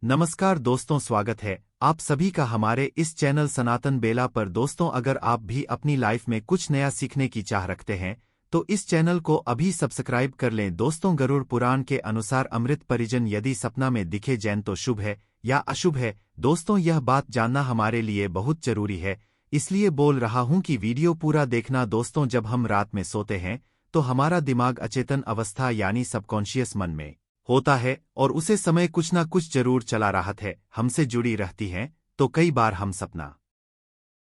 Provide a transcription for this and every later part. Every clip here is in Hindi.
नमस्कार दोस्तों, स्वागत है आप सभी का हमारे इस चैनल सनातन बेला पर। दोस्तों, अगर आप भी अपनी लाइफ में कुछ नया सीखने की चाह रखते हैं तो इस चैनल को अभी सब्सक्राइब कर लें। दोस्तों, गरुड़ पुराण के अनुसार अमृत परिजन यदि सपना में दिखे जैन तो शुभ है या अशुभ है। दोस्तों, यह बात जानना हमारे लिए बहुत जरूरी है, इसलिए बोल रहा हूं कि वीडियो पूरा देखना। दोस्तों, जब हम रात में सोते हैं तो हमारा दिमाग अचेतन अवस्था यानी सबकॉन्शियस मन में होता है और उसे समय कुछ ना कुछ जरूर चला रहत है, हमसे जुड़ी रहती हैं। तो कई बार हम सपना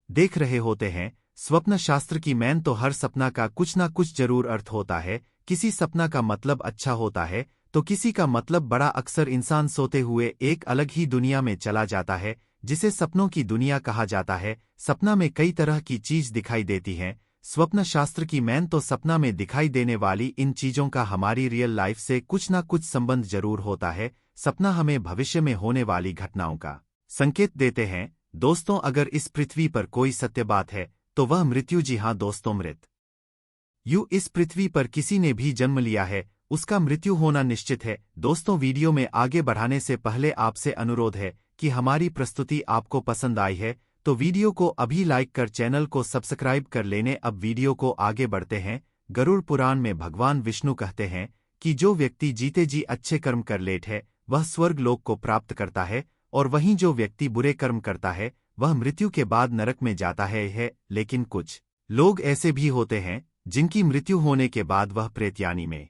देख रहे होते हैं। स्वप्न शास्त्र की मैन तो हर सपना का कुछ ना कुछ जरूर अर्थ होता है। किसी सपना का मतलब अच्छा होता है तो किसी का मतलब बड़ा। अक्सर इंसान सोते हुए एक अलग ही दुनिया में चला जाता है जिसे सपनों की दुनिया कहा जाता है। सपना में कई तरह की चीज दिखाई देती हैं। स्वप्न शास्त्र की मैन तो सपना में दिखाई देने वाली इन चीजों का हमारी रियल लाइफ से कुछ ना कुछ संबंध जरूर होता है। सपना हमें भविष्य में होने वाली घटनाओं का संकेत देते हैं। दोस्तों, अगर इस पृथ्वी पर कोई सत्य बात है तो वह मृत्यु। जी हाँ दोस्तों, मृत्यु इस पृथ्वी पर किसी ने भी जन्म लिया है उसका मृत्यु होना निश्चित है। दोस्तों, वीडियो में आगे बढ़ाने से पहले आपसे अनुरोध है कि हमारी प्रस्तुति आपको पसंद आई है तो वीडियो को अभी लाइक कर चैनल को सब्सक्राइब कर लेने। अब वीडियो को आगे बढ़ते हैं। गरुड़ पुराण में भगवान विष्णु कहते हैं कि जो व्यक्ति जीते जी अच्छे कर्म कर लेट है वह स्वर्ग लोक को प्राप्त करता है, और वहीं जो व्यक्ति बुरे कर्म करता है वह मृत्यु के बाद नरक में जाता है। लेकिन कुछ लोग ऐसे भी होते हैं जिनकी मृत्यु होने के बाद वह प्रेतयानी में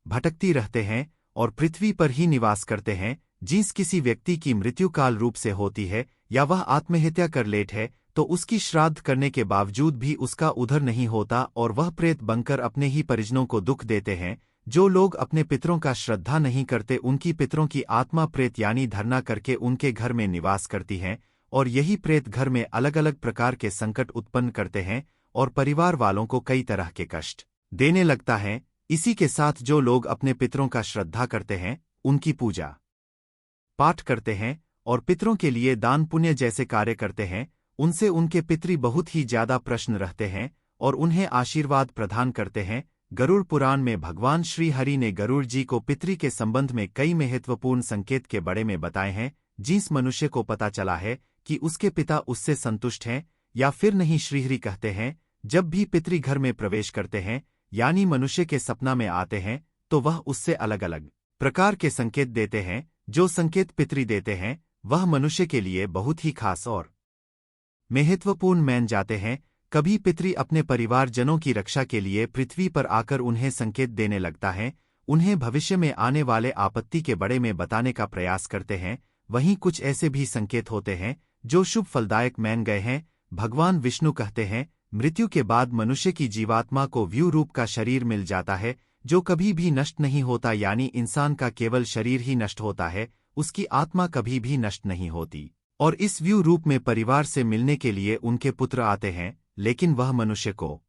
भटकती रहते हैं और पृथ्वी पर ही निवास करते हैं। जिस किसी व्यक्ति की मृत्यु काल रूप से होती है या वह आत्महत्या कर लेट है तो उसकी श्राद्ध करने के बावजूद भी उसका उद्धार नहीं होता और वह प्रेत बनकर अपने ही परिजनों को दुख देते हैं। जो लोग अपने पितरों का श्रद्धा नहीं करते उनकी पितरों की आत्मा प्रेत यानी धरना करके उनके घर में निवास करती हैं, और यही प्रेत घर में अलग अलग प्रकार के संकट उत्पन्न करते हैं और परिवार वालों को कई तरह के कष्ट देने लगता है। इसी के साथ जो लोग अपने पितरों का श्रद्धा करते हैं, उनकी पूजा पाठ करते हैं और पितरों के लिए दान पुण्य जैसे कार्य करते हैं, उनसे उनके पितरी बहुत ही ज्यादा प्रसन्न रहते हैं और उन्हें आशीर्वाद प्रदान करते हैं। गरुड़ पुराण में भगवान श्री हरि ने गरुड़ जी को पितरी के संबंध में कई महत्वपूर्ण संकेत के बारे में बताए हैं। जिस मनुष्य को पता चला है कि उसके पिता उससे संतुष्ट हैं या फिर नहीं, श्रीहरि कहते हैं जब भी पितरी घर में प्रवेश करते हैं यानी मनुष्य के सपना में आते हैं तो वह उससे अलग अलग प्रकार के संकेत देते हैं। जो संकेत पितरी देते हैं वह मनुष्य के लिए बहुत ही खास और महत्वपूर्ण मान जाते हैं। कभी पितरी अपने परिवारजनों की रक्षा के लिए पृथ्वी पर आकर उन्हें संकेत देने लगता है, उन्हें भविष्य में आने वाले आपत्ति के बारे में बताने का प्रयास करते हैं। वहीं कुछ ऐसे भी संकेत होते हैं जो शुभ फलदायक मान गए हैं। भगवान विष्णु कहते हैं मृत्यु के बाद मनुष्य की जीवात्मा को व्यू रूप का शरीर मिल जाता है जो कभी भी नष्ट नहीं होता, यानी इंसान का केवल शरीर ही नष्ट होता है, उसकी आत्मा कभी भी नष्ट नहीं होती। और इस व्यू रूप में परिवार से मिलने के लिए उनके पुत्र आते हैं, लेकिन वह मनुष्य को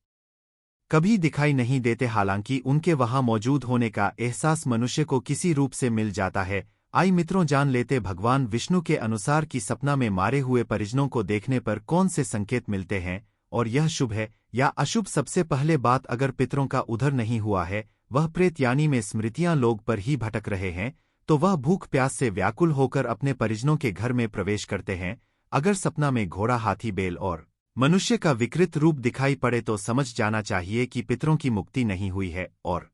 कभी दिखाई नहीं देते, हालांकि उनके वहां मौजूद होने का एहसास मनुष्य को किसी रूप से मिल जाता है। आई मित्रों, जान लेते भगवान विष्णु के अनुसार कि सपना में मारे हुए परिजनों को देखने पर कौन से संकेत मिलते हैं और यह शुभ है या अशुभ। सबसे पहले बात, अगर पितरों का उद्धार नहीं हुआ है, वह प्रेत यानी में स्मृतियां लोग पर ही भटक रहे हैं, तो वह भूख प्यास से व्याकुल होकर अपने परिजनों के घर में प्रवेश करते हैं। अगर सपना में घोड़ा, हाथी, बैल और मनुष्य का विकृत रूप दिखाई पड़े तो समझ जाना चाहिए कि पितरों की मुक्ति नहीं हुई है और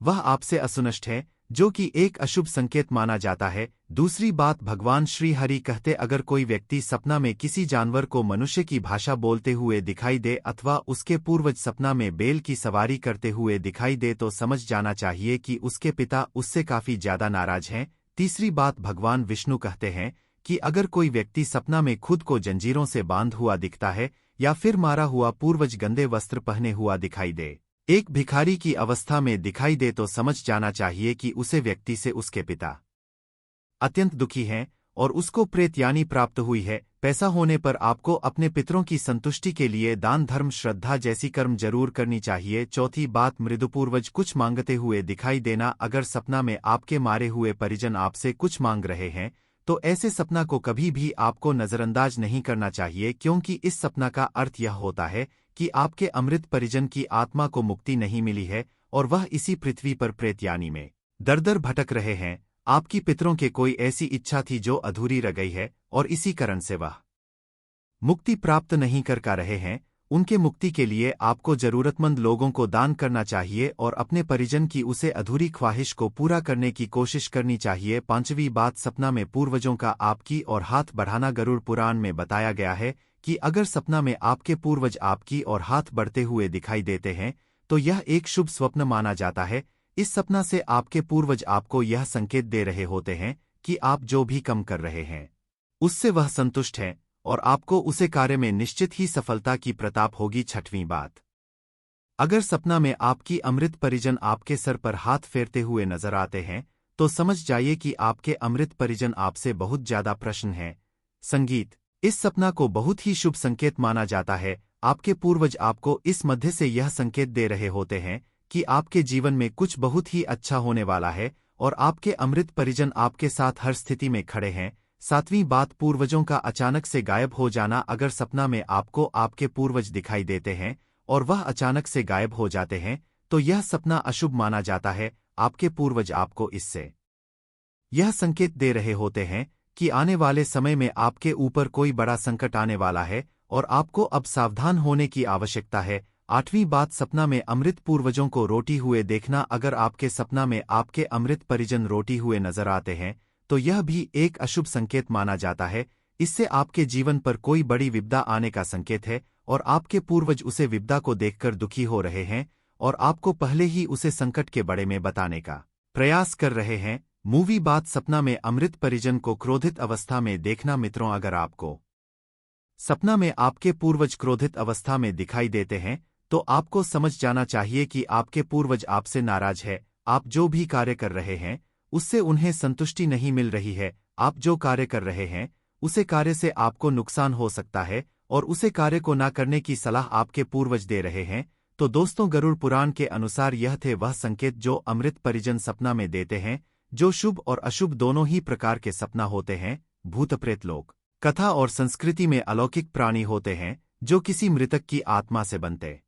वह आपसे असंतुष्ट है, जो कि एक अशुभ संकेत माना जाता है। दूसरी बात, भगवान श्री हरि कहते अगर कोई व्यक्ति सपना में किसी जानवर को मनुष्य की भाषा बोलते हुए दिखाई दे अथवा उसके पूर्वज सपना में बैल की सवारी करते हुए दिखाई दे तो समझ जाना चाहिए कि उसके पिता उससे काफी ज्यादा नाराज हैं। तीसरी बात, भगवान विष्णु कहते हैं कि अगर कोई व्यक्ति सपना में खुद को जंजीरों से बांध हुआ दिखता है या फिर मारा हुआ पूर्वज गंदे वस्त्र पहने हुआ दिखाई दे, एक भिखारी की अवस्था में दिखाई दे तो समझ जाना चाहिए कि उसे व्यक्ति से उसके पिता अत्यंत दुखी हैं और उसको प्रेत यानी प्राप्त हुई है। पैसा होने पर आपको अपने पितरों की संतुष्टि के लिए दान, धर्म, श्रद्धा जैसी कर्म जरूर करनी चाहिए। चौथी बात, मृदुपूर्वज कुछ मांगते हुए दिखाई देना। अगर सपना में आपके मारे हुए परिजन आपसे कुछ मांग रहे हैं तो ऐसे सपना को कभी भी आपको नजरअंदाज नहीं करना चाहिए, क्योंकि इस सपना का अर्थ यह होता है कि आपके अमृत परिजन की आत्मा को मुक्ति नहीं मिली है और वह इसी पृथ्वी पर प्रेत यानी में दर दर भटक रहे हैं। आपकी पितरों के कोई ऐसी इच्छा थी जो अधूरी रह गई है और इसी कारण से वह मुक्ति प्राप्त नहीं कर रहे हैं। उनके मुक्ति के लिए आपको जरूरतमंद लोगों को दान करना चाहिए और अपने परिजन की उसे अधूरी ख्वाहिश को पूरा करने की कोशिश करनी चाहिए। पांचवी बात, सपना में पूर्वजों का आपकी और हाथ बढ़ाना। गरुड़ पुराण में बताया गया है कि अगर सपना में आपके पूर्वज आपकी और हाथ बढ़ते हुए दिखाई देते हैं तो यह एक शुभ स्वप्न माना जाता है। इस सपना से आपके पूर्वज आपको यह संकेत दे रहे होते हैं कि आप जो भी कम कर रहे हैं उससे वह संतुष्ट हैं और आपको उसे कार्य में निश्चित ही सफलता की प्रताप होगी। छठवीं बात, अगर सपना में आपकी अमृत परिजन आपके सर पर हाथ फेरते हुए नजर आते हैं तो समझ जाइए कि आपके अमृत परिजन आपसे बहुत ज्यादा प्रसन्न हैं। संगीत, इस सपना को बहुत ही शुभ संकेत माना जाता है। आपके पूर्वज आपको इस मध्य से यह संकेत दे रहे होते हैं कि आपके जीवन में कुछ बहुत ही अच्छा होने वाला है और आपके अमृत परिजन आपके साथ हर स्थिति में खड़े हैं। सातवीं बात, पूर्वजों का अचानक से गायब हो जाना। अगर सपना में आपको आपके पूर्वज दिखाई देते हैं और वह अचानक से गायब हो जाते हैं तो यह सपना अशुभ माना जाता है। आपके पूर्वज आपको इससे यह संकेत दे रहे होते हैं कि आने वाले समय में आपके ऊपर कोई बड़ा संकट आने वाला है और आपको अब सावधान होने की आवश्यकता है। आठवीं बात, सपना में अमृत पूर्वजों को रोटी हुए देखना। अगर आपके सपना में आपके अमृत परिजन रोटी हुए नजर आते हैं तो यह भी एक अशुभ संकेत माना जाता है। इससे आपके जीवन पर कोई बड़ी विपदा आने का संकेत है और आपके पूर्वज उसे विपदा को देखकर दुखी हो रहे हैं और आपको पहले ही उसे संकट के बारे में बताने का प्रयास कर रहे हैं। मूवी बात, सपना में अमृत परिजन को क्रोधित अवस्था में देखना। मित्रों, अगर आपको सपना में आपके पूर्वज क्रोधित अवस्था में दिखाई देते हैं तो आपको समझ जाना चाहिए कि आपके पूर्वज आपसे नाराज है। आप जो भी कार्य कर रहे हैं उससे उन्हें संतुष्टि नहीं मिल रही है। आप जो कार्य कर रहे हैं उसे कार्य से आपको नुकसान हो सकता है और उसे कार्य को ना करने की सलाह आपके पूर्वज दे रहे हैं। तो दोस्तों, गरुड़ पुराण के अनुसार यह थे वह संकेत जो अमृत परिजन सपना में देते हैं, जो शुभ और अशुभ दोनों ही प्रकार के सपना होते हैं। भूत प्रेत लोक कथा और संस्कृति में अलौकिक प्राणी होते हैं जो किसी मृतक की आत्मा से बनते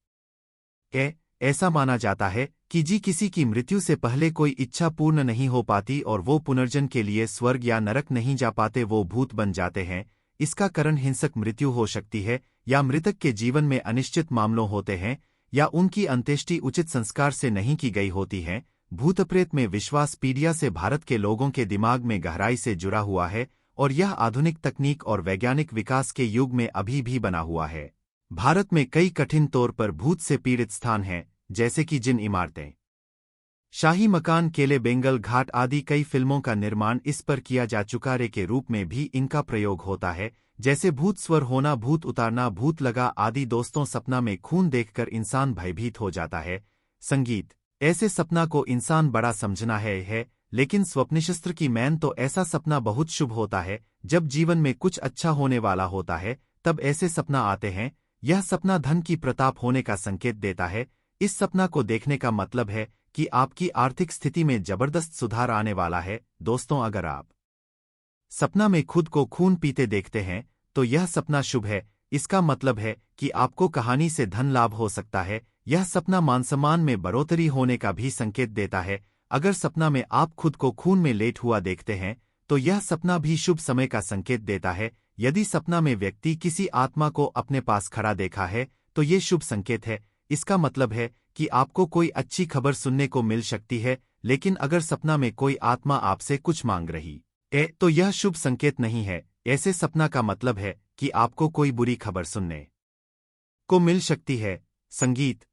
ऐसा माना जाता है कि किसी की मृत्यु से पहले कोई इच्छा पूर्ण नहीं हो पाती और वो पुनर्जन्म के लिए स्वर्ग या नरक नहीं जा पाते, वो भूत बन जाते हैं। इसका कारण हिंसक मृत्यु हो सकती है या मृतक के जीवन में अनिश्चित मामलों होते हैं या उनकी अंत्येष्टि उचित संस्कार से नहीं की गई होती है। भूत प्रेत में विश्वास पीढ़ियों से भारत के लोगों के दिमाग में गहराई से जुड़ा हुआ है और यह आधुनिक तकनीक और वैज्ञानिक विकास के युग में अभी भी बना हुआ है। भारत में कई कठिन तौर पर भूत से पीड़ित स्थान हैं, जैसे कि जिन इमारतें, शाही मकान, केले, बेंगल घाट आदि। कई फिल्मों का निर्माण इस पर किया जा चुका है। के रूप में भी इनका प्रयोग होता है, जैसे भूत स्वर होना, भूत उतारना, भूत लगा आदि। दोस्तों, सपना में खून देखकर इंसान भयभीत हो जाता है। संगीत, ऐसे सपना को इंसान बड़ा समझना है लेकिन स्वप्नशास्त्र की मैन तो ऐसा सपना बहुत शुभ होता है। जब जीवन में कुछ अच्छा होने वाला होता है तब ऐसे सपना आते हैं। यह सपना धन की प्रताप होने का संकेत देता है। इस सपना को देखने का मतलब है कि आपकी आर्थिक स्थिति में जबरदस्त सुधार आने वाला है। दोस्तों, अगर आप सपना में खुद को खून पीते देखते हैं तो यह सपना शुभ है। इसका मतलब है कि आपको कहानी से धन लाभ हो सकता है। यह सपना मान सम्मान में बढ़ोतरी होने का भी संकेत देता है। अगर सपना में आप खुद को खून में लेट हुआ देखते हैं तो यह सपना भी शुभ समय का संकेत देता है। यदि सपना में व्यक्ति किसी आत्मा को अपने पास खड़ा देखा है तो ये शुभ संकेत है। इसका मतलब है कि आपको कोई अच्छी खबर सुनने को मिल सकती है। लेकिन अगर सपना में कोई आत्मा आपसे कुछ मांग रही है तो यह शुभ संकेत नहीं है। ऐसे सपना का मतलब है कि आपको कोई बुरी खबर सुनने को मिल सकती है। संगीत,